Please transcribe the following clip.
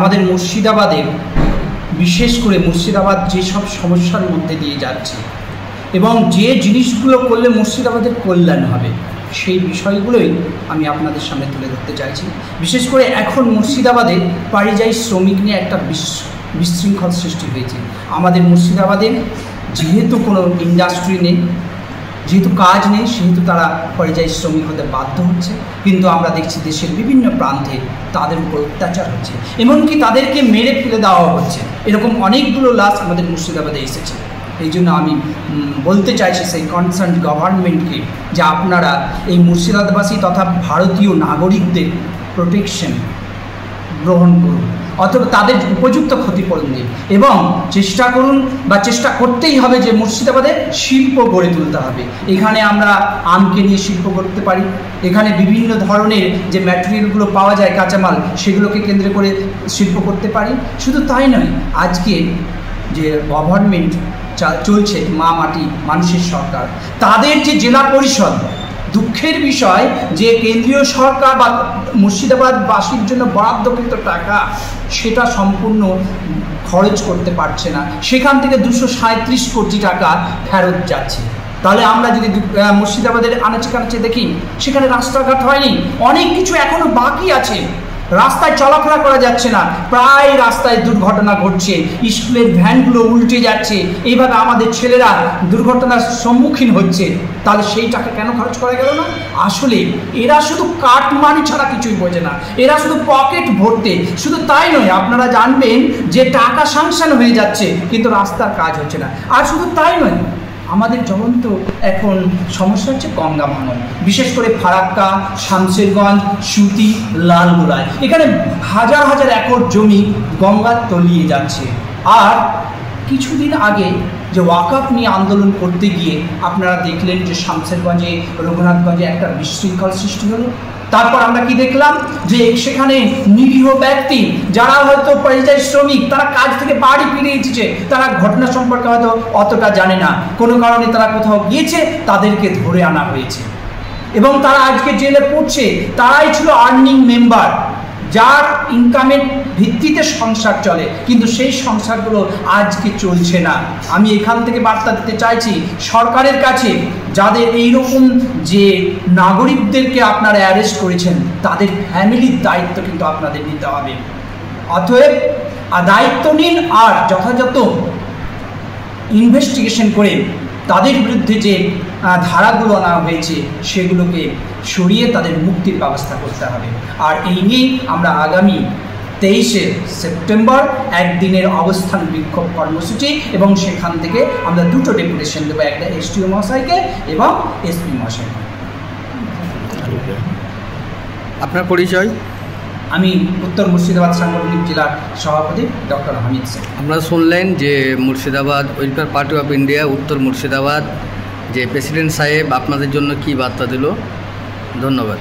আমাদের মুর্শিদাবাদের বিশেষ করে মুর্শিদাবাদ যেসব সমস্যার মধ্যে দিয়ে যাচ্ছে এবং যে জিনিসগুলো করলে মুর্শিদাবাদের কল্যাণ হবে সেই বিষয়গুলোই আমি আপনাদের সামনে তুলে ধরতে চাইছি। বিশেষ করে এখন মুর্শিদাবাদে পরিযায়ী শ্রমিক নিয়ে একটা বিশৃঙ্খল সৃষ্টি হয়েছে। আমাদের মুর্শিদাবাদের যেহেতু কোনো ইন্ডাস্ট্রি নেই, যেহেতু কাজ নেই, সেহেতু তারা পরিযায়ী শ্রমিক হতে বাধ্য হচ্ছে। কিন্তু আমরা দেখছি দেশের বিভিন্ন প্রান্তে তাদের উপর অত্যাচার হচ্ছে, এমনকি তাদেরকে মেরে ফেলে দেওয়া হচ্ছে। এরকম অনেকগুলো লাশ আমাদের মুর্শিদাবাদে এসেছে। এই জন্য আমি বলতে চাইছি সেই কনসার্ন গভর্নমেন্টকে যে আপনারা এই মুর্শিদাবাদবাসী তথা ভারতীয় নাগরিকদের প্রোটেকশন গ্রহণ করুন, অথবা তাদের উপযুক্ত ক্ষতিপূরণ দিন এবং চেষ্টা করুন বা চেষ্টা করতেই হবে যে মুর্শিদাবাদে শিল্প গড়ে তুলতে হবে। এখানে আমরা আমকে নিয়ে শিল্প করতে পারি, এখানে বিভিন্ন ধরনের যে ম্যাটেরিয়ালগুলো পাওয়া যায় কাঁচামাল, সেগুলোকে কেন্দ্র করে শিল্প করতে পারি। শুধু তাই নয়, আজকে যে গভর্নমেন্ট চলছে মা মাটি মানুষের সরকার, তাদের যে জেলা পরিষদ, দুঃখের বিষয় যে কেন্দ্রীয় সরকার বা মুর্শিদাবাদবাসীর জন্য বরাদ্দকৃত টাকা সেটা সম্পূর্ণ খরচ করতে পারছে না। সেখান থেকে 237 কোটি টাকা ফেরত যাচ্ছে। তাহলে আমরা যদি মুর্শিদাবাদের আনাচে কানাচে দেখি, সেখানে রাস্তাঘাট হয়নি, অনেক কিছু এখনো বাকি আছে। রাস্তায় চলাফেরা করা যাচ্ছে না, প্রায় রাস্তায় দুর্ঘটনা ঘটছে, স্কুলের ভ্যানগুলো উল্টে যাচ্ছে, এইভাবে আমাদের ছেলেরা দুর্ঘটনার সম্মুখীন হচ্ছে। তাহলে সেই টাকা কেন খরচ করা গেল না? আসলে এরা শুধু কাটমানি ছাড়া কিছুই বোঝে না, এরা শুধু পকেট ভরতে। শুধু তাই নয়, আপনারা জানবেন যে টাকা স্যাংশন হয়ে যাচ্ছে কিন্তু রাস্তার কাজ হচ্ছে না। আর শুধু তাই নয়, আমাদের জ্বলন্ত এখন সমস্যা হচ্ছে গঙ্গা ভাঙন, বিশেষ করে ফারাক্কা, শামশেরগঞ্জ, সুতি, লালগোলায়। এখানে হাজার হাজার একর জমি গঙ্গার তলিয়ে যাচ্ছে। আর কিছুদিন আগে যে ওয়াকফ নিয়ে আন্দোলন করতে গিয়ে আপনারা দেখলেন যে শামশেরগঞ্জে, রঘুনাথগঞ্জে একটা বিশৃঙ্খল সৃষ্টি হলো। তারপর আমরা কি দেখলাম যে সেখানে নিরীহ ব্যক্তি যারা হয়তো পরিযায়ী শ্রমিক, তারা কাজ থেকে বাড়ি ফিরে এসেছে, তারা ঘটনা সম্পর্কে হয়তো অতটা জানে না, কোনো কারণে তারা কোথাও গিয়েছে, তাদেরকে ধরে আনা হয়েছে এবং তারা আজকে জেলে পড়ছে। তারাই ছিল আর্নিং মেম্বার, যার ইনকামের ভিত্তিতে সংসার চলে, কিন্তু সেই সংসারগুলো আজকে চলছে না। আমি এখান থেকে বার্তা দিতে চাইছি সরকারের কাছে, যাদের এইরকম যে নাগরিকদেরকে আপনারা অ্যারেস্ট করেছেন, তাদের ফ্যামিলির দায়িত্ব কিন্তু আপনাদের নিতে হবে। অতএব দায়িত্ব নিন আর যথাযথ ইনভেস্টিগেশন করে তাদের বিরুদ্ধে যে ধারাগুলো আনা হয়েছে সেগুলোকে সরিয়ে তাদের মুক্তির ব্যবস্থা করতে হবে। আর এই নিয়েই আমরা আগামী 23শে সেপ্টেম্বর একদিনের অবস্থান বিক্ষোভ কর্মসূচি এবং সেখান থেকে আমরা দুটো ডেপুটেশন দেবো, একটা এসডিও মহাশয়কে এবং এসপি মহাশয়কে। আপনার পরিচয়? আমি উত্তর মুর্শিদাবাদ সাংগঠনিক জেলার সভাপতি ডক্টর হামিদ সিং। আমরা শুনলেন যে Murshidabad welfare party of India উত্তর মুর্শিদাবাদ যে প্রেসিডেন্ট সাহেব আপনাদের জন্য কি বার্তা দিল। ধন্যবাদ।